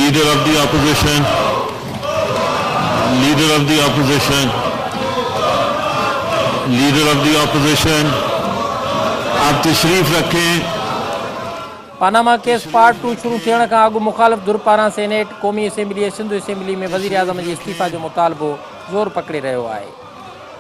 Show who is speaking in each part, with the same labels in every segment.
Speaker 1: Leader of the opposition, leader of the opposition, leader of the opposition, आप तशरीफ रखें।
Speaker 2: Panama case part 2 शुरू थियण खां अॻु मुखालिफ़ धुर पारां सेनेट क़ौमी असेंबली सिंध असेंबली में वज़ीर आज़म जे इस्तीफ़ा जो मुतालबो ज़ोर पकड़े रहियो आहे।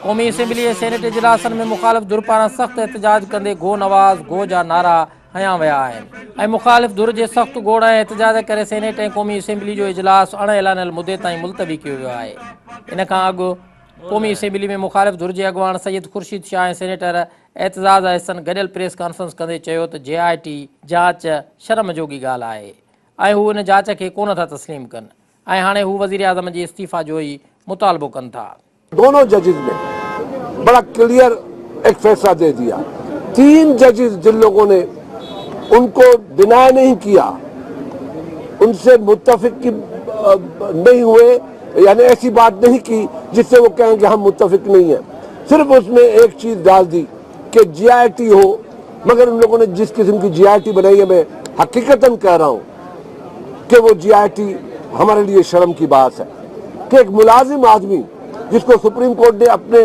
Speaker 2: क़ौमी असेंबली सेनेट इजलासनि में मुखालिफ़ धुर पारां सख़्तु एहतजाज कंदे गो नवाज़ गो जा नारा हया विया आहिनि ऐं मुखालिफ़ धुर जे सख़्तु गोड़ ऐं एहतजाज करे सेनेट ऐं क़ौमी असेंबली जो इजलास अण ऐलानियल मुदे ताईं मुलतवी कयो वियो आहे। इन खां अॻु क़ौमी असेंबली में मुखालिफ़ धुर जे अॻवान सैयद ख़ुर्शीद शाह ऐं सेनेटर एतज़ाज़ अहसन गॾियल प्रेस कॉन्फ्रेंस कंदे चयो त JIT जांच शर्म जोगी ॻाल्हि आहे ऐं हू इन जांच खे कोन था तस्लीम कनि ऐं हाणे हू वज़ीर आज़म जे इस्तीफ़ा जो ई मुतालबो कनि था।
Speaker 3: दोनों जजेस ने बड़ा क्लियर एक फैसला दे दिया। 3 जजेस जिन लोगों ने उनको डिनाई नहीं किया, उनसे मुत्तफिक की नहीं हुए, यानी ऐसी बात नहीं की जिससे वो कहेंगे हम मुत्तफिक नहीं है। सिर्फ उसमें एक चीज डाल दी कि JIT हो, मगर उन लोगों ने जिस किस्म की JIT बनाई है, मैं हकीकतन कह रहा हूं कि वो JIT हमारे लिए शर्म की बात है कि एक मुलाजिम आदमी जिसको सुप्रीम कोर्ट ने अपने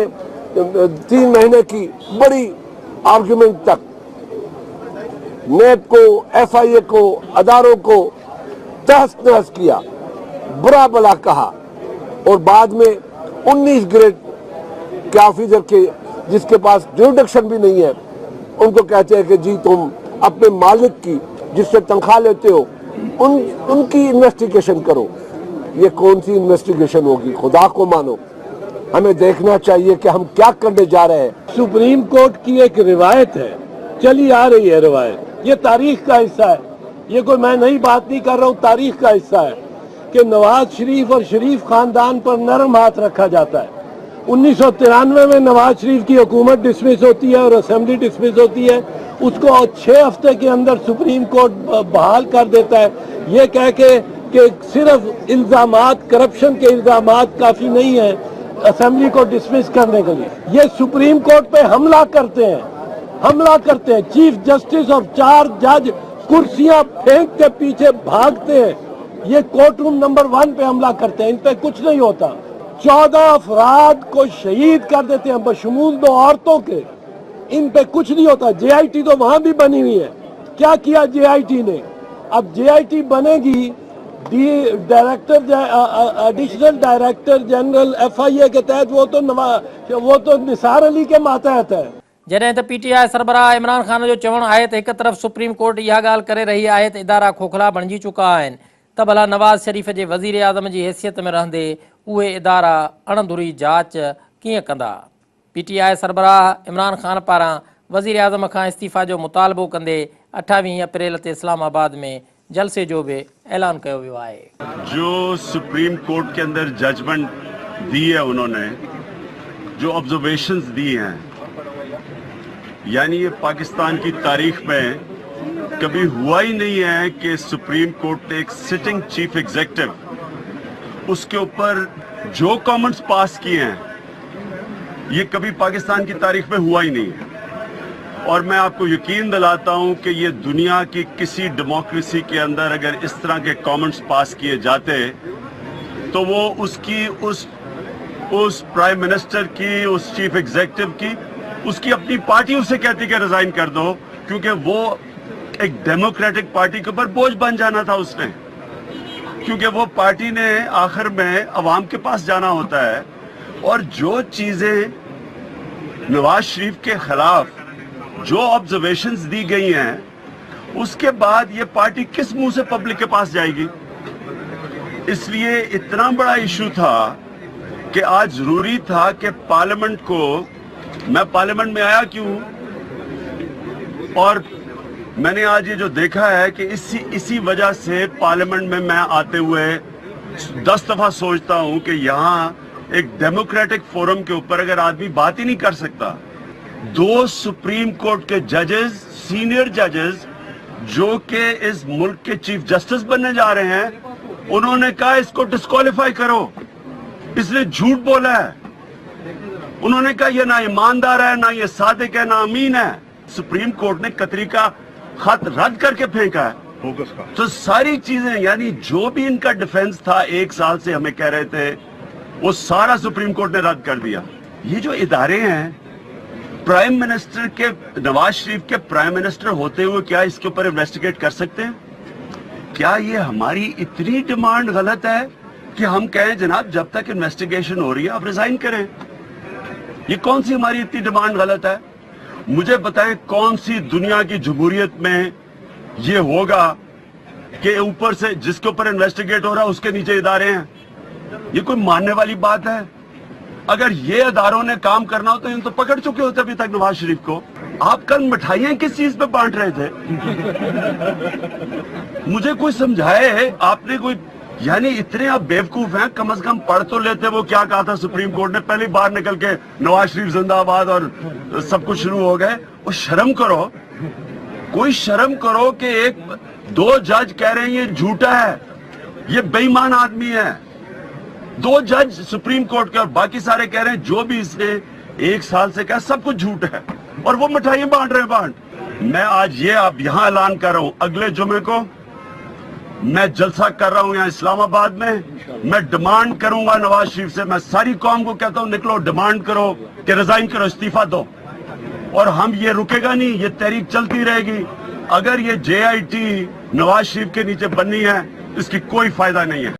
Speaker 3: 3 महीने की बड़ी आर्गुमेंट तक नेब को, FIA को, अदारों को तहस नहस किया, बुरा भला कहा और बाद में 19 ग्रेड के ऑफिसर के जिसके पास जुरिडिक्शन भी नहीं है उनको कहते हैं कि जी तुम अपने मालिक की जिससे तनख्वाह लेते हो उनकी इन्वेस्टिगेशन करो। ये कौन सी इन्वेस्टिगेशन होगी? खुदा को मानो, हमें देखना चाहिए कि हम क्या करने जा रहे हैं।
Speaker 4: सुप्रीम कोर्ट की एक रिवायत है, चली आ रही है रिवायत, ये तारीख का हिस्सा है, ये कोई मैं नई बात नहीं कर रहा हूँ, तारीख का हिस्सा है कि नवाज शरीफ और शरीफ खानदान पर नरम हाथ रखा जाता है। 1993 में नवाज शरीफ की हुकूमत डिसमिस होती है और असेंबली डिसमिस होती है, उसको 6 हफ्ते के अंदर सुप्रीम कोर्ट बहाल कर देता है, ये कह के कि सिर्फ इल्जामात, करप्शन के इल्जामात काफी नहीं है असेंबली को डिसमिस करने के लिए। ये सुप्रीम कोर्ट पे हमला करते हैं। चीफ जस्टिस और 4 जज कुर्सियां फेंक के पीछे भागते हैं, ये कोर्ट रूम नंबर 1 पे हमला करते हैं, इन पे कुछ नहीं होता। 14 अफराद को शहीद कर देते हैं बशमूल 2 औरतों के, इन पे कुछ नहीं होता। JIT तो वहां भी बनी हुई है, क्या किया JIT ने? अब JIT बनेगी एडिशनल डायरेक्टर जनरल FIA के तहत, वो तो निसार अली के मातहत है।
Speaker 2: जॾहिं त PTI सरबराह इमरान खान जो चवणु आहे त हिकु तरफ़ सुप्रीम कोर्ट इहा ॻाल्हि करे रही आहे त इदारा खोखला बणिजी चुका आहिनि, त भला नवाज़ शरीफ़ जे वज़ीर आज़म जी हैसियत में रहंदे उहे इदारा अणधुरी जांच कीअं कंदा। PTI सरबराह इमरान खान पारां वज़ीर आज़म खां इस्तीफ़ा जो मुतालबो कंदे 28 अप्रैल ते इस्लामाबाद में जलसे जो भी ऐलान किया वियो आहे।
Speaker 5: जो सुप्रीम कोर्ट के अंदर जजमेंट दी है, उन्होंने जो ऑब्जर्वेशंस दी हैं, यानी ये पाकिस्तान की तारीख में कभी हुआ ही नहीं है कि सुप्रीम कोर्ट ने एक सिटिंग चीफ एग्जीक्यूटिव उसके ऊपर जो कमेंट्स पास किए हैं, ये कभी पाकिस्तान की तारीख में हुआ ही नहीं है। और मैं आपको यकीन दिलाता हूं कि ये दुनिया की किसी डेमोक्रेसी के अंदर अगर इस तरह के कमेंट्स पास किए जाते तो वो उसकी उस प्राइम मिनिस्टर की, उस चीफ एग्जीक्यूटिव की, उसकी अपनी पार्टी उसे कहती कि रिजाइन कर दो, क्योंकि वो एक डेमोक्रेटिक पार्टी के ऊपर बोझ बन जाना था उसने, क्योंकि वो पार्टी ने आखिर में अवाम के पास जाना होता है। और जो चीजें नवाज शरीफ के खिलाफ जो ऑब्जर्वेशंस दी गई हैं, उसके बाद ये पार्टी किस मुंह से पब्लिक के पास जाएगी? इसलिए इतना बड़ा इशू था कि आज जरूरी था कि पार्लियामेंट को, मैं पार्लियामेंट में आया क्यों, और मैंने आज ये जो देखा है कि इसी वजह से पार्लियामेंट में मैं आते हुए 10 दफा सोचता हूं कि यहाँ एक डेमोक्रेटिक फोरम के ऊपर अगर आदमी बात ही नहीं कर सकता। 2 सुप्रीम कोर्ट के जजेस, सीनियर जजेस, जो कि इस मुल्क के चीफ जस्टिस बनने जा रहे हैं, उन्होंने कहा इसको डिस्क्वालीफाई करो, इसने झूठ बोला है। उन्होंने कहा ये ना ईमानदार है, ना ये सादिक है, ना अमीन है। सुप्रीम कोर्ट ने कतरी का खत रद्द करके फेंका है। फोकस का। तो सारी चीजें, यानी जो भी इनका डिफेंस था 1 साल से हमें कह रहे थे, वो सारा सुप्रीम कोर्ट ने रद्द कर दिया। ये जो इदारे हैं, प्राइम मिनिस्टर के, नवाज शरीफ के प्राइम मिनिस्टर होते हुए क्या इसके ऊपर इन्वेस्टिगेट कर सकते हैं? क्या ये हमारी इतनी डिमांड गलत है कि हम कहें जनाब जब तक इन्वेस्टिगेशन हो रही है आप रिजाइन करें? ये कौन सी हमारी इतनी डिमांड गलत है? मुझे बताएं कौन सी दुनिया की जमहूरियत में ये होगा कि ऊपर से जिसके ऊपर इन्वेस्टिगेट हो रहा है उसके नीचे इदारे हैं? ये कोई मानने वाली बात है? अगर ये अदारों ने काम करना होता तो पकड़ चुके होते अभी तक नवाज शरीफ को। आप कल मिठाइयां किस चीज पे बांट रहे थे? मुझे कोई समझाए आपने कोई, यानी इतने आप बेवकूफ हैं, कम से कम पढ़ तो लेते वो क्या कहा था सुप्रीम कोर्ट ने। पहले बाहर निकल के नवाज शरीफ जिंदाबाद और सब कुछ शुरू हो गए। वो शर्म करो, कोई शर्म करो कि 2 जज कह रहे हैं ये झूठा है, ये बेईमान आदमी है। 2 जज सुप्रीम कोर्ट के और बाकी सारे कह रहे हैं जो भी इसने 1 साल से कहा सब कुछ झूठ है, और वो मिठाइयां बांट रहे हैं। मैं आज ये आप यहां ऐलान कर रहा हूं, अगले जुमे को मैं जलसा कर रहा हूं यहां इस्लामाबाद में। मैं डिमांड करूंगा नवाज शरीफ से, मैं सारी कौम को कहता हूं निकलो डिमांड करो कि रिजाइन करो, इस्तीफा दो। और हम ये रुकेगा नहीं, ये तहरीक चलती रहेगी। अगर ये JIT नवाज शरीफ के नीचे बननी है इसकी कोई फायदा नहीं है।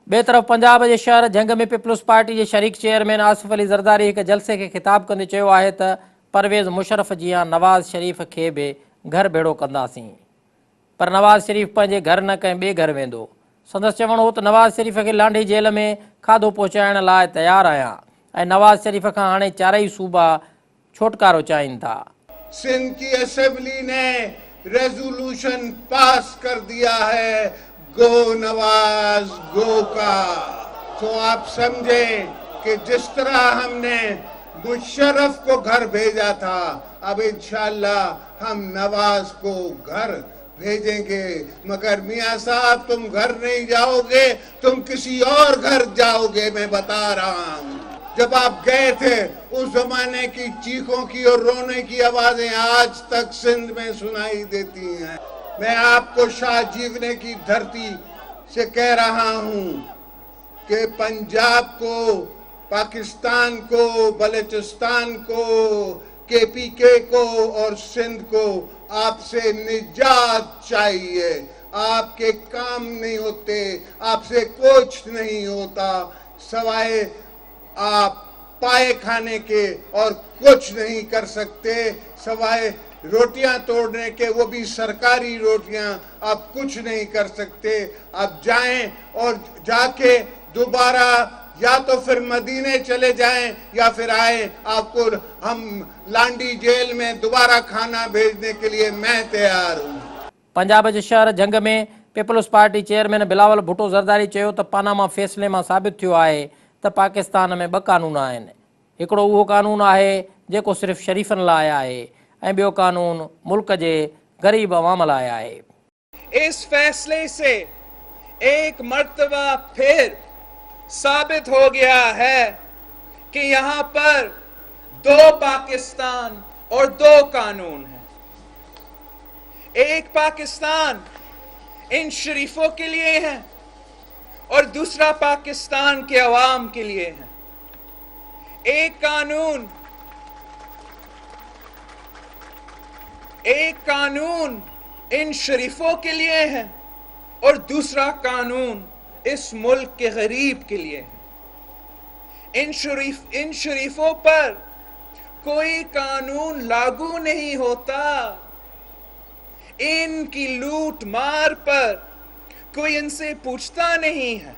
Speaker 2: बे तरफ़ पंजाब जे शहर झंग में पीपल्स पार्टी के शरीक चेयरमैन आसिफ अली ज़रदारी एक जलसे के खिताब कंदे चयो आहे त परवेज़ मुशर्रफ जियां नवाज़ शरीफ के भी घर भेड़ो कंदासीं, पर नवाज़ शरीफ पंहिंजे घर न कंहिं ॿिए घर वेंदो। संदसि चवणो हो त नवाज़ शरीफ के लांढी जेल में खाधो पहुचाइण लाइ तयारु आहियां ऐं नवाज़ शरीफ खां हाणे 4 सूबा छुटकारो चाहिनि था।
Speaker 6: सिंध की असेंबली ने रेजोल्यूशन पास कर दिया है गो नवाज गो का। तो आप समझे कि जिस तरह हमने मुशर्रफ को घर भेजा था, अब इंशाअल्लाह हम नवाज को घर भेजेंगे। मगर मियां साहब तुम घर नहीं जाओगे, तुम किसी और घर जाओगे। मैं बता रहा हूं, जब आप गए थे उस जमाने की चीखों की और रोने की आवाजें आज तक सिंध में सुनाई देती हैं। मैं आपको शाह जीवने की धरती से कह रहा हूं कि पंजाब को, पाकिस्तान को, बलूचिस्तान को, KPK को और सिंध को आपसे निजात चाहिए। आपके काम नहीं होते, आपसे कुछ नहीं होता, सवाए आप पाए खाने के और कुछ नहीं कर सकते, सवाए रोटियां तोड़ने के, वो भी सरकारी रोटियां। आप कुछ नहीं कर सकते। आप जाएं और जाके दोबारा या तो फिर मदीने चले जाएं या फिर आए, आपको हम लांडी जेल में दोबारा खाना भेजने के लिए मैं तैयार हूं।
Speaker 2: पंजाब के शहर झंग में People's Party chairman Bilawal Bhutto Zardari चयो त पानामा फैसले में साबित थियो आहे त पाकिस्तान में 2 कानून आहिनि। हिकिड़ो उहो कानून आहे जेको सिर्फ़ शरीफ़नि लाइ आहे ऐं ॿियो कानून मुल्क जे गरीब अवाम लाइ आहे।
Speaker 7: इस फैसले से एक मर्तबा फिर साबित हो गया है कि यहाँ पर 2 पाकिस्तान और 2 कानून हैं। एक पाकिस्तान इन शरीफों के लिए है और दूसरा पाकिस्तान के अवाम के लिए है। एक कानून इन शरीफों के लिए है और दूसरा कानून इस मुल्क के गरीब के लिए है। इन शरीफों पर कोई कानून लागू नहीं होता। इनकी लूट मार पर कोई इनसे पूछता नहीं है।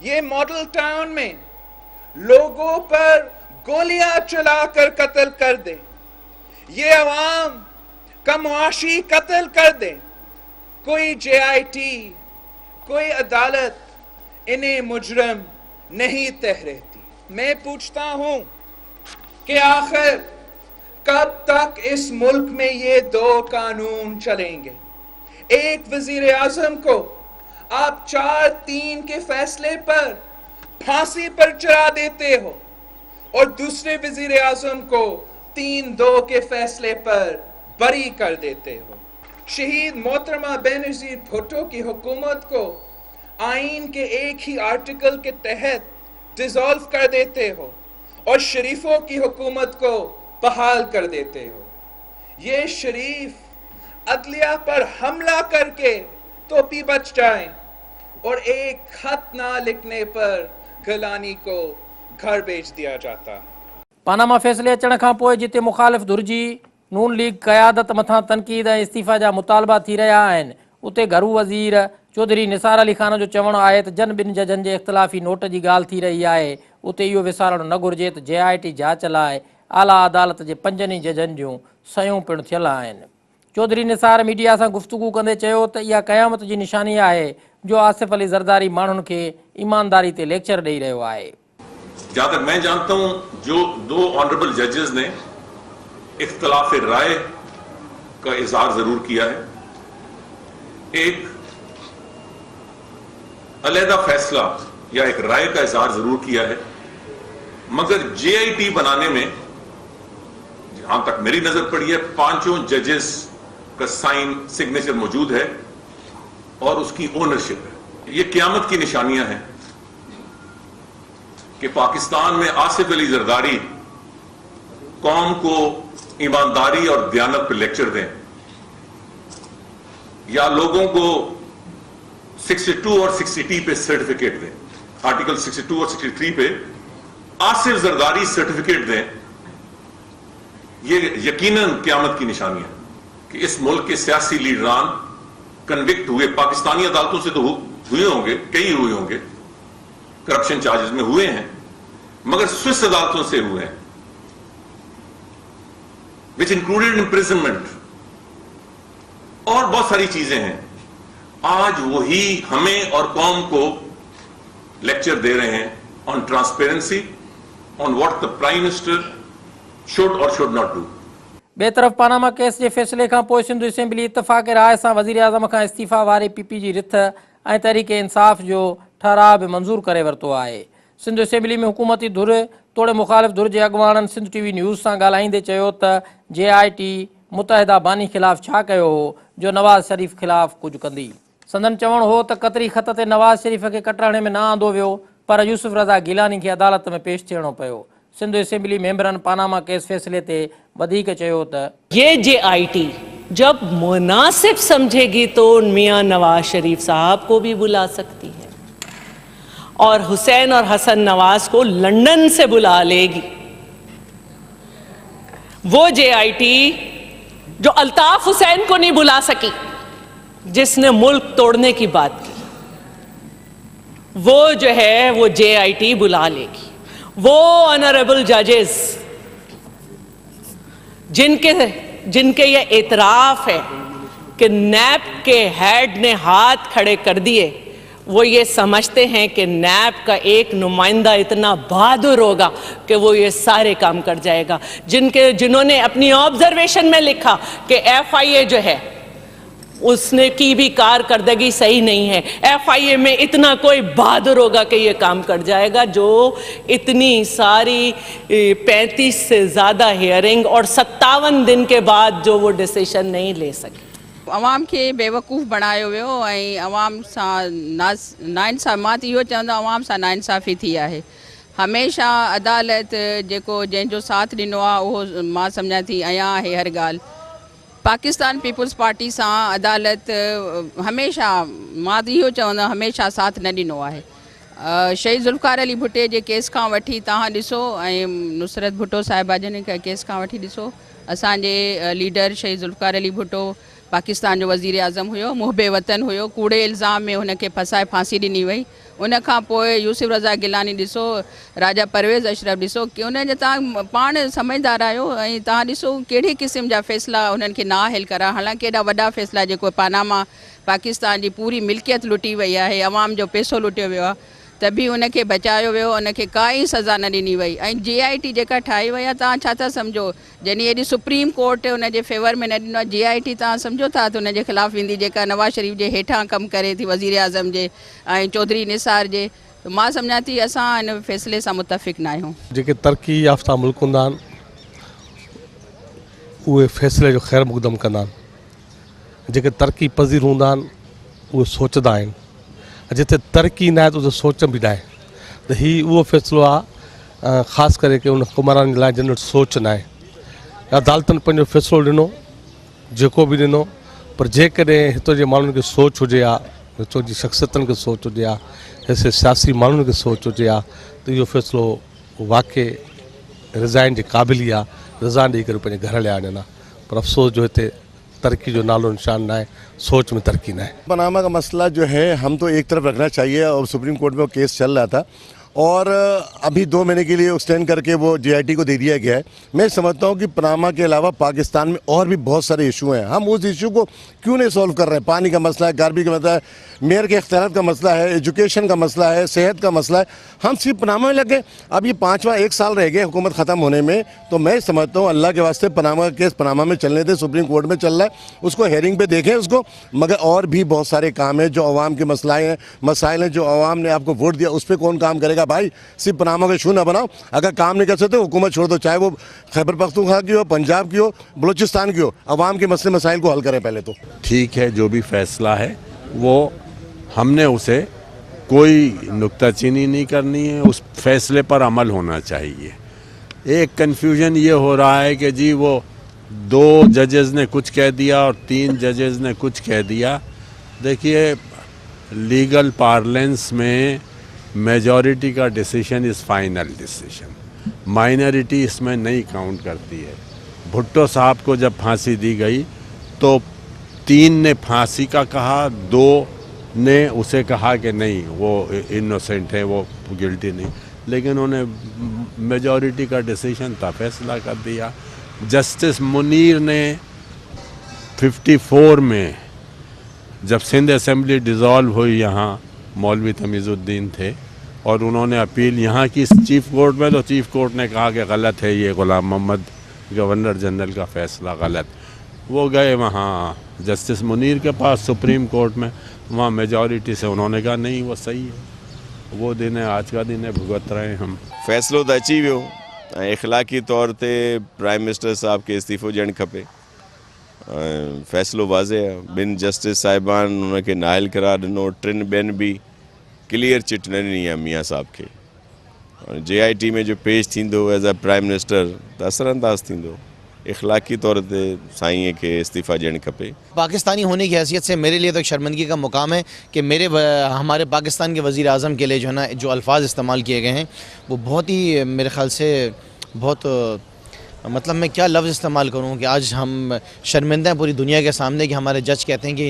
Speaker 7: ये मॉडल टाउन में लोगों पर गोलियां चलाकर कत्ल कर दे, ये अवाम का मुआशी कत्ल कर दे, कोई JIT, कोई अदालत इन्हें मुजरम नहीं ठहराती। मैं पूछता हूं कि आखिर कब तक इस मुल्क में ये 2 कानून चलेंगे? एक वजीर आजम को आप 4-3 के फैसले पर फांसी पर चढ़ा देते हो और दूसरे वजीर आजम को 3-2 के फैसले पर बरी कर देते हो। शहीद मोहतरमा बेनज़ीर भुट्टो की हुकूमत को आइन के एक ही आर्टिकल के तहत डिसॉल्व कर देते हो और शरीफों की हुकूमत को बहाल कर देते हो। ये शरीफ अदलिया पर हमला करके तो भी बच जाएं और एक खत ना लिखने पर गिलानी को घर भेज दिया जाता।
Speaker 2: पानामा फैसले अचण खां पोइ जिते मुखालिफ़ धुर जी नून लीग क़यादत मथां तनक़ीद ऐं इस्तीफ़ा जा मुतालबा थी रहिया आहिनि, उते घरू वज़ीर चौधरी निसार अली ख़ान जो चवणु आहे त जन ॿिनि जजनि जे इख़्तिलाफ़ी नोट जी ॻाल्हि थी रही आहे, उते इहो विसारणो न घुरिजे त JIT जांच लाइ आला अदालत जे 5 ई जजनि जूं सयूं पिणु थियल आहिनि। चौधरी निसार मीडिया सां गुफ़्तगू कंदे चयो त इहा क़यामत जी निशानी आहे जो आसिफ अली ज़रदारी माण्हुनि खे ईमानदारी ते लेक्चर ॾेई रहियो आहे।
Speaker 8: जहां तक मैं जानता हूं, जो 2 ऑनरेबल जजेस ने इख्तिलाफ राय का इजहार जरूर किया है, एक अलहदा फैसला या एक राय का इजहार जरूर किया है, मगर JIT बनाने में जहां तक मेरी नजर पड़ी है 5 जजेस का साइन सिग्नेचर मौजूद है और उसकी ओनरशिप है। ये क़यामत की निशानियां हैं कि पाकिस्तान में आसिफ अली जरदारी कौम को ईमानदारी और दयानत पर लेक्चर दें या लोगों को 62 और 60 पे सर्टिफिकेट दें, आर्टिकल 62 और 63 पे आसिफ जरदारी सर्टिफिकेट दें। ये यकीनन क़यामत की निशानी है कि इस मुल्क के सियासी लीडरान कन्विक्ट हुए, पाकिस्तानी अदालतों से तो हुए होंगे, कई हुए होंगे, करप्शन चार्जेस में हुए हैं, मगर स्विस अदालतों से हुए हैं, विच इंक्लूडेड इम्प्रिजनमेंट और बहुत सारी चीजें हैं। आज वही हमें और कौम को लेक्चर दे रहे हैं on transparency, on what the prime minister should और शुड नॉट डू।
Speaker 2: ॿिए तरफ़ पानामा केस जे फ़ैसिले खां पोइ सिंध असेंबली इतफ़ाक़ राय सां वज़ीर आज़म खां इस्तीफ़ा वारे PP जी रिथ ऐं तहरीक इंसाफ़ जो ठहराव बि मंज़ूर करे वरितो आहे। सिंध असेंबली में हुकूमती धुर तोड़े मुखालिफ़ धुर जे अॻुवाणनि सिंध TV न्यूज़ सां ॻाल्हाईंदे चयो त JIT मुतहिदा बानी ख़िलाफ़ छा कयो हो जो नवाज़ शरीफ़ ख़िलाफ़ कुझु कंदी। संदन चवणु हो त क़तरी ख़त ते नवाज़ शरीफ़ खे कटराणे में न आंदो वियो, पर यूसुफ रज़ा गिलानी खे अदालत में पेश थियणो पियो। सिंध असेंबली मेंबरनि पानामा केस फ़ैसिले ते वधीक चयो त
Speaker 9: ये JIT जब मुनासिब समझेगी तो मियां नवाज शरीफ साहब को भी बुला सकती है और हुसैन और हसन नवाज को लंदन से बुला लेगी। वो JIT जो अल्ताफ हुसैन को नहीं बुला सकी, जिसने मुल्क तोड़ने की बात की, वो जो है वो JIT बुला लेगी। वो ऑनरेबल जजेस जिनके ये एतराफ है कि नैब के हेड ने हाथ खड़े कर दिए, वो ये समझते हैं कि नैब का एक नुमाइंदा इतना बहादुर होगा कि वो ये सारे काम कर जाएगा। जिन्होंने अपनी ऑब्जर्वेशन में लिखा कि FIA जो है उसने की भी कारकर्दगी सही नहीं है, FIA में इतना कोई बहादुर होगा कि ये काम कर जाएगा, जो इतनी सारी 35 से ज़्यादा हियरिंग और 57 दिन के बाद जो वो डिसीजन नहीं ले सके।
Speaker 10: अवाम के बेवकूफ़ बनायो वियो ऐं अवाम सां नाइंसाफ़ी, मां त इहो चवंदो अवाम सां नाइंसाफ़ी थी आहे। हमेशा अदालत जेको जंहिंजो साथ ॾिनो आहे उहो मां सम्झां थी अयां आहे हर ॻाल्हि। पाकिस्तान पीपुल्स पार्टी सां अदालत हमेशा, मां त इहो चवंदो हमेशा साथ न ॾिनो आहे। शहीद ज़ुल्फ़िकार अली भुट्टे जे केस खां वठी तव्हां ॾिसो ऐं नुसरत भुट्टो साहिबा जन केस खां वठी ॾिसो, असांजे लीडर शहीद ज़ुल्फ़िकार अली भुट्टो पाकिस्तान जो वज़ीर आज़म हुयो, मुहबे वतन हुयो, कूड़े इल्ज़ाम में हुनखे फसाए फांसी ॾिनी वई। उन खां पोइ यूसुफ रज़ा गिलानी ॾिसो, राजा परवेज़ अशरफ ॾिसो, कि उन जे तव्हां पाण समझदार आहियो ऐं तव्हां ॾिसो कहिड़े क़िस्म जा फ़ैसिला उन्हनि खे नाहिल करा। हालांकि एॾा वॾा फ़ैसिला जेको पानामा पाकिस्तान जी पूरी मिल्कियत लुटी वई आहे, अवाम जो पैसो लुटियो वियो आहे, त बि उनखे बचायो वियो, उनखे काई सज़ा न ॾिनी वई। ऐं JIT जेका ठाही वई आहे, तव्हां छा था सम्झो, जॾहिं एॾी सुप्रीम कोर्ट उनजे फेवर में न ॾिनो आहे, JIT तव्हां सम्झो था त उनजे ख़िलाफ़ वेंदी, जेका नवाज़ शरीफ़ जे हेठां कमु करे थी, वज़ीर आज़म जे ऐं चौधरी निसार जे। त मां सम्झां थी असां हिन फ़ैसिले सां मुतफ़िक़ न आहियूं।
Speaker 4: जेके तरक़ी याफ़्ता मुल्क हूंदा आहिनि उहे फ़ैसिले जो ख़ैरु मुक़दम कंदा आहिनि जेके तरक़ी पज़ीर हूंदा आहिनि उहे सोचंदा आहिनि, जिते तरक़ी न आहे त उते सोच बि न आहे। त हीउ उहो फ़ैसिलो आहे ख़ासि करे की उन हुकुमरान जे लाइ जिन वटि सोच न आहे। अदालतनि पंहिंजो फ़ैसिलो ॾिनो जेको बि ॾिनो, पर जेकॾहिं हितां जे माण्हुनि खे सोच हुजे हा, हितां जी शख़्सियतनि खे सोच हुजे हा, हिते सियासी माण्हुनि खे सोच हुजे हा, त इहो फ़ैसिलो वाक़ई रिज़ाइन जे क़ाबिल ई आहे। रिज़ाइन ॾेई करे पंहिंजे घर हलिया वञनि, पर अफ़सोस जो हिते तरक्की जो नालो निशान ना है, सोच में तरक्की ना है।
Speaker 11: पनामा का मसला जो है हम तो एक तरफ रखना चाहिए, और सुप्रीम कोर्ट में वो केस चल रहा था और अभी 2 महीने के लिए एक्सटेंड करके वो JIT को दे दिया गया है। मैं समझता हूँ कि पनामा के अलावा पाकिस्तान में और भी बहुत सारे इशू हैं, हम उस इशू को क्यों नहीं सॉल्व कर रहे हैं। पानी का मसला है, गार्बी का मसला है, मेयर के इख्तियारात का मसला है, एजुकेशन का मसला है, सेहत का मसला है, हम सिर्फ पनामा में लगे। अब ये 5वां 1 साल रह गए हुकूमत ख़त्म होने में, तो मैं समझता हूँ अल्लाह के वास्ते पनामा का केस पनामा में चलने दें, सुप्रीम कोर्ट में चल रहा है, उसको हेयरिंग पे देखें उसको। मगर और भी बहुत सारे काम हैं जो अवाम के मसाइल हैं, जो अवाम ने आपको वोट दिया उस पर कौन काम करेगा। भाई सिर्फ पनामा का इशू ना बनाओ, अगर काम नहीं कर सकते हुकूमत छोड़ दो, चाहे वो खैबर पख्तूनख्वा की हो, पंजाब की हो, बलूचिस्तान की हो, अवाम के मसले मसाइल को हल करें पहले तो।
Speaker 12: ठीक है, जो भी फैसला है वो हमने उसे कोई नुक्ताचीनी नहीं करनी है, उस फैसले पर अमल होना चाहिए। एक कन्फ्यूजन ये हो रहा है कि जी वो 2 जजेस ने कुछ कह दिया और 3 जजेस ने कुछ कह दिया। देखिए, लीगल पार्लेंस में मेजॉरिटी का decision is final decision, minority इसमें नहीं काउंट करती है। भुट्टो साहब को जब फांसी दी गई तो 3 ने फांसी का कहा, 2 ने उसे कहा कि नहीं वो इनोसेंट है, वो गिल्टी नहीं, लेकिन उन्होंने मेजॉरिटी का डिसीजन था, फैसला कर दिया। जस्टिस मुनीर ने 54 में जब सिंध असेंबली डिज़ोल्व हुई, यहाँ मौलवी तमीज़ुद्दीन थे और उन्होंने अपील यहाँ की चीफ़ कोर्ट में, तो चीफ़ कोर्ट ने कहा कि गलत है, ये गुलाम मोहम्मद गवर्नर जनरल का फ़ैसला गलत। वो गए वहाँ जस्टिस मुनीर के पास सुप्रीम कोर्ट में, वहाँ मेजॉरिटी से उन्होंने कहा नहीं वो सही है। वो दिन है, आज का दिन है, भुगत रहे हैं हम।
Speaker 13: फैसलो तो अची वियो, इखलाकी तौर पे प्राइम मिनिस्टर साहब के इस्तीफ़ो ॾियणु खपे। फैसलो वाज़े है, 2 जस्टिस साहिबान उनखे नाइल करार ॾिनो, 3 ॿियनि भी क्लियर चिट न ॾिनी आहे मियाँ साहब खे। JIT में जो पेश थींदो एज़ अ प्राइम मिनिस्टर त असरअंदाज थींदो। इखलाकी तौर पे साईं के इस्तीफ़ा ॾियणु खपे।
Speaker 14: पाकिस्तानी होने की हैसियत से मेरे लिए तो एक शर्मिंदगी का मुकाम है कि हमारे पाकिस्तान के वज़ीर आज़म के लिए जो है ना, जो अल्फाज इस्तेमाल किए गए हैं वो बहुत ही मेरे ख़्याल से बहुत, मतलब मैं क्या लफ्ज़ इस्तेमाल करूं कि आज हम शर्मिंदा हैं पूरी दुनिया के सामने कि हमारे जज कहते हैं कि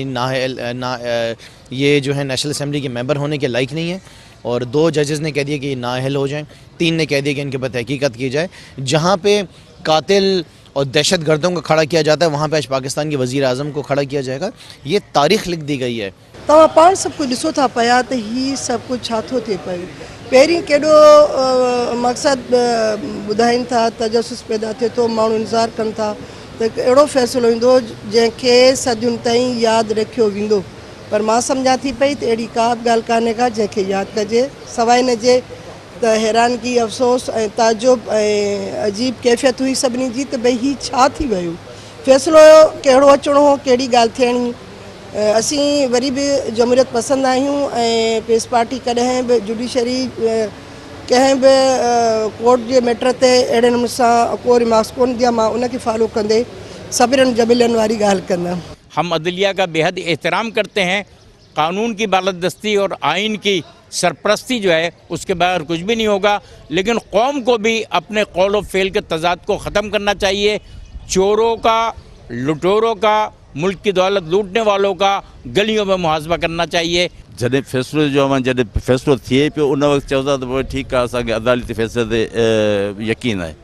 Speaker 14: ये जो है नेशनल असेंबली के मेंबर होने के लायक नहीं है, और 2 जजेस ने कह दिया कि नाअहल हो जाएं, 3 ने कह दिया कि इनके पर तहकीकत की जाए। जहाँ पे कातिल और दहशत गर्दों को खड़ा किया जाता है, वहाँ पे आज पाकिस्तान के वज़ीर आज़म को खड़ा किया जाएगा। ये तारीख़ लिख दी गई है।
Speaker 15: तव्हां पाण सब कुछ ॾिसो था पिया त ही सब कुछ छा थो थिए पियो। पहिरीं केॾो मक़सदु ॿुधाइनि था, तजसुस पैदा थिए थो, माण्हू इंतज़ारु कनि था त अहिड़ो फ़ैसिलो ईंदो जंहिंखे सदियुनि ताईं यादि रखियो वेंदो, पर मां सम्झां थी पई त अहिड़ी का बि ॻाल्हि कान्हे का जंहिंखे यादि कजे, सवाइ हिन जे त हैरानगी, अफ़सोस ऐं ताजुब ऐं अजीब कैफ़ियत हुई सभिनी जी त भई ही छा थी वियो, फ़ैसिलो कहिड़ो अचिणो हो, कहिड़ी ॻाल्हि थियणी। असीं वरी बि जमहूरियत पसंदि आहियूं ऐं पीस पार्टी कॾहिं बि जुडिशरी कंहिं बि कोर्ट जे मैटर ते अहिड़े नमूने सां को रिमार्क्स कोन दिया, मां उनखे फॉलो कंदे सभिनीनि जबिलनि वारी ॻाल्हि कंदमि।
Speaker 16: हम अदलिया का बेहद एहतराम करते हैं, कानून की बालादस्ती और आइन की सरपरस्ती जो है उसके बगैर कुछ भी नहीं होगा, लेकिन कौम को भी अपने कौल और फेल के तजाद को ख़त्म करना चाहिए। चोरों का, लुटेरों का, मुल्क की दौलत लूटने वालों का गलियों में मुहासबा करना चाहिए।
Speaker 17: जॾहिं फ़ैसिलो जो जॾहिं फ़ैसिलो थिए पियो उन वक़्तु चवंदा त पोइ ठीकु आहे, असांखे अदालती फ़ैसिले ते यकीन आहे।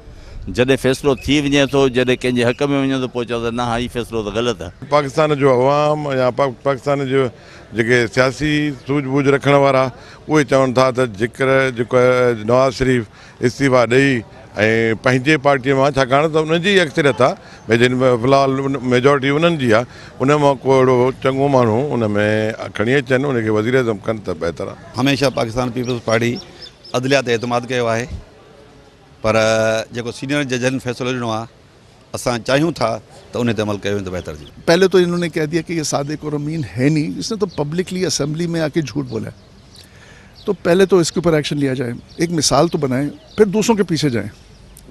Speaker 17: जॾहिं फ़ैसिलो थी वञे थो, जॾहिं कंहिंजे हक़ में वञे थो, पोइ चवंदा न हा हीउ फ़ैसिलो त ग़लति आहे।
Speaker 18: पाकिस्तान जो अवाम या पाकिस्तान जो जेके सियासी सूझबूझ रखण वारा उहे चवनि था त जेको नवाज़ शरीफ़ इस्तीफ़ा ॾेई ऐं पंहिंजे पार्टीअ मां, छाकाणि त उनजी अक्सरियत आहे भई जिन में फ़िलहालु मेजॉरिटी उन्हनि जी आहे, उन मां को अहिड़ो चङो माण्हू उन में खणी अचनि, उनखे वज़ीर आज़म कनि त बहितर आहे।
Speaker 19: हमेशह पाकिस्तान पीपल्स पार्टी अदलिया ते एतमाद कयो आहे, पर जेको सीनियर जजनि फ़ैसिलो ॾिनो आहे असां चाहियूं था तो उन ते अमल कयो वेंदो बेहतर जी।
Speaker 20: पहले तो इन्होंने कह दिया कि ये सादिक और अमीन है नहीं, इसने तो पब्लिकली असेंबली में आके झूठ बोला है। तो पहले तो इसके ऊपर एक्शन लिया जाए, एक मिसाल तो बनाएं, फिर दूसरों के पीछे जाएं,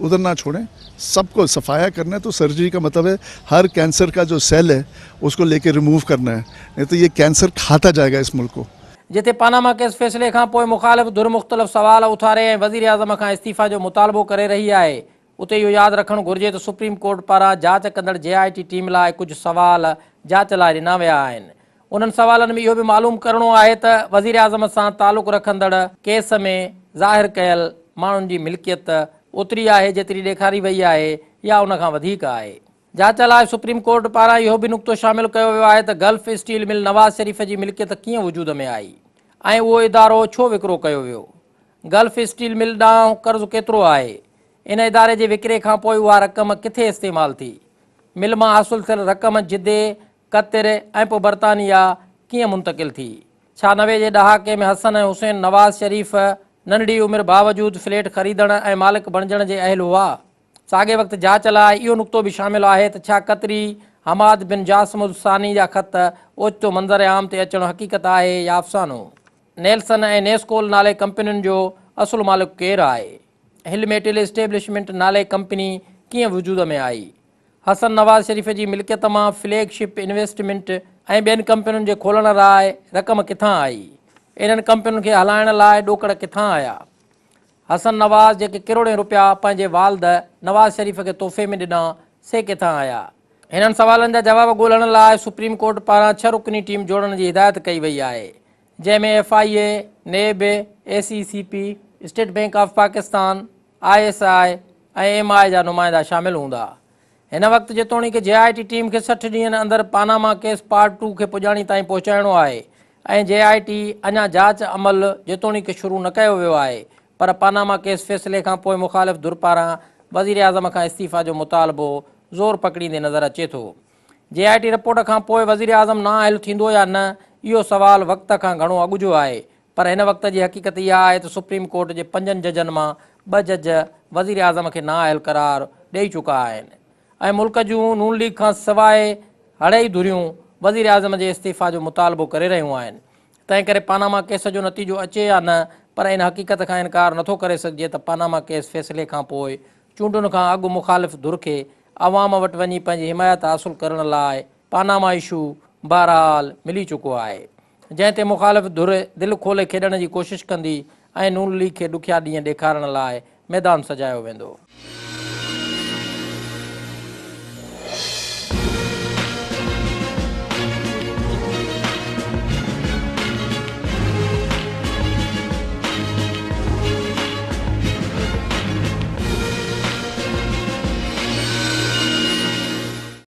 Speaker 20: उधर ना छोड़ें। सबको सफाया करना है तो सर्जरी का मतलब है हर कैंसर का जो सेल है उसको लेके रिमूव करना है, नहीं तो ये कैंसर खाता जाएगा इस मुल्क को।
Speaker 2: जिते पानामा केस फैसले खां पोइ मुखालिफ़ धुर मुख़्तलिफ़ सवाल उथारे ऐं वज़ीर आज़म खां इस्तीफ़ा जो मुतालबो करे रही आहे, उते इहो यादि रखणु घुरिजे त सुप्रीम कोर्ट पारां जांच कंदड़ JIT टीम लाइ कुझु सवाल जांच लाइ ॾिना विया आहिनि। उन्हनि सवालनि में इहो बि मालूम करणो आहे त वज़ीर आज़म सां तालुक़ रखंदड़ केस में ज़ाहिर कयल माण्हुनि जी मिल्कियत ओतिरी आहे जेतिरी ॾेखारी वई आहे या उन खां वधीक आहे। जांच लाइ सुप्रीम कोर्ट पारां इहो बि नुक़्तो शामिलु कयो वियो आहे त गल्फ स्टील मिल नवाज़ शरीफ़ जी मिल्कियत कीअं वजूद में आई ऐं उहो इदारो छो विकिरो कयो वियो। गल्फ स्टील मिल ॾांहुं कर्ज़ु केतिरो आहे, इन इदारे जे विकिरे खां पोइ उहा रक़म किथे इस्तेमालु थी, मिल मां हासिलु थियल रक़म जिदे कतिर ऐं पोइ बरतानिया कीअं मुंतक़िल थी। छा 90 जे ॾहाके में हसन ऐं हुसैन नवाज़ शरीफ़ नंढड़ी उमिरि बावजूदु फ्लैट ख़रीदण ऐं मालिक बणजण जे अहल हुआ। साॻे वक़्तु जांच लाइ इहो नुक़्तो बि शामिलु आहे त छा कतरी हमाद बिन जासमुद सानी जा ख़त ओचितो मंज़र आम ते अचणु हक़ीक़त आहे या अफ़सानो। नेल्सन ऐं नेस्कोल नाले कंपनियुनि जो असुलु मालिक केरु आहे। हिल मेटल इस्टेब्लिशमेंट नाले कंपनी कीअं वजूद में आई। हसन नवाज़ शरीफ़ जी मिल्कियत मां फ्लैगशिप इन्वेस्टमेंट ऐं ॿियनि कंपनियुनि जे खोलण लाइ रक़म किथां आई। इन्हनि कंपनियुनि खे हलाइण लाइ ॾोकड़ किथां आया। हसन नवाज़ जेके किरोड़े रुपया पंहिंजे वालिद नवाज़ शरीफ़ खे तोहफ़े में ॾिना से किथां आया। हिननि सवालनि जा जवाब ॻोल्हण लाइ सुप्रीम कोर्ट पारां 6 रुकनी टीम जोड़ण जी हिदायत कई वई आहे, जंहिंमें FIA, NAB, ACCP, state bank of Pakistan, ISI ऐं MI जा नुमाइंदा शामिलु हूंदा। हिन वक़्तु जेतोणीकि JIT टीम खे 60 ॾींहंनि अंदरि पानामा केस पार्ट 2 खे पुॼाणी ताईं पहुचाइणो आहे ऐं JIT अञा जांच अमल जेतोणीकि शुरू न कयो वियो आहे, पर पानामा केस फ़ैसिले खां पोइ मुखालिफ़ धुर पारां वज़ीर आज़म खां इस्तीफ़ा जो मुतालबो ज़ोर पकड़ींदे नज़र अचे थो। JIT रिपोर्ट खां पोइ वज़ीर आज़म नाअहल थींदो या न, इहो सवाल वक़्त खां घणो अॻु जो आहे, पर हिन वक़्त जी हक़ीक़त इहा आहे त सुप्रीम कोर्ट जे 5 जजनि मां 2 जज वज़ीर आज़म खे नाअहल करार ॾेई चुका आहिनि ऐं मुल्क जूं नून लीग खां सवाइ हड़ई धुरियूं वज़ीर आज़म जे इस्तीफ़ा जो मुतालबो करे रहियूं आहिनि। तंहिं करे पानामा केस जो नतीजो अचे या न, पर इन हक़ीक़त खां इनकार नथो करे सघिजे त पानामा केस फ़ैसिले खां पोइ चूंडुनि खां अॻु मुखालिफ़ धुर खे अवाम वटि वञी पंहिंजी हिमायत हासिलु करण लाइ पानामा इशू बहरहाल मिली चुको आहे, जंहिं ते मुखालिफ़ धुर दिलि खोले खेॾण जी कोशिशि कंदी ऐं नून लीग खे ॾुखिया ॾींहं ॾेखारण लाइ मैदान सजायो वेंदो।